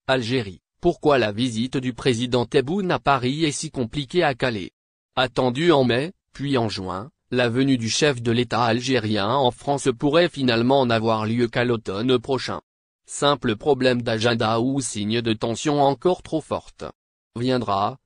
Algérie, pourquoi la visite du président Tebboune à Paris est si compliquée à caler? Attendue en mai, puis en juin, la venue du chef de l'État algérien en France pourrait finalement n'avoir lieu qu'à l'automne prochain. Simple problème d'agenda ou signe de tension encore trop forte. Viendra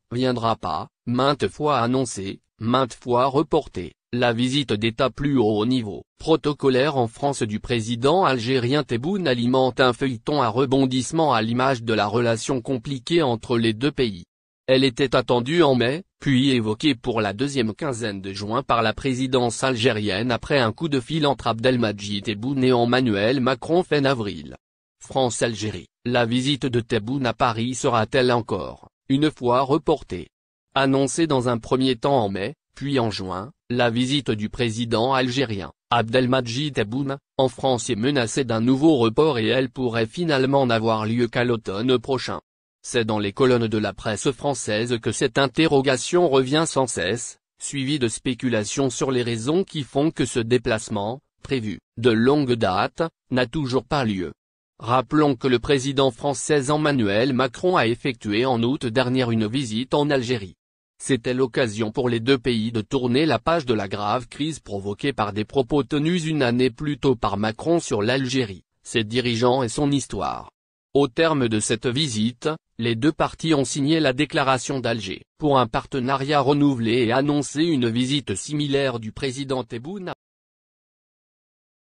pas, maintes fois annoncé, maintes fois reporté, la visite d'État plus haut niveau, protocolaire en France du président algérien Tebboune alimente un feuilleton à rebondissement à l'image de la relation compliquée entre les deux pays. Elle était attendue en mai, puis évoquée pour la deuxième quinzaine de juin par la présidence algérienne après un coup de fil entre Abdelmadjid Tebboune et Emmanuel Macron fin avril. France-Algérie, la visite de Tebboune à Paris sera-t-elle encore, une fois reportée? Annoncée dans un premier temps en mai, puis en juin, la visite du président algérien, Abdelmadjid Tebboune, en France est menacée d'un nouveau report et elle pourrait finalement n'avoir lieu qu'à l'automne prochain. C'est dans les colonnes de la presse française que cette interrogation revient sans cesse, suivie de spéculations sur les raisons qui font que ce déplacement, prévu de longue date, n'a toujours pas lieu. Rappelons que le président français Emmanuel Macron a effectué en août dernier une visite en Algérie. C'était l'occasion pour les deux pays de tourner la page de la grave crise provoquée par des propos tenus une année plus tôt par Macron sur l'Algérie, ses dirigeants et son histoire. Au terme de cette visite, les deux parties ont signé la déclaration d'Alger pour un partenariat renouvelé et annoncé une visite similaire du président Tebboune.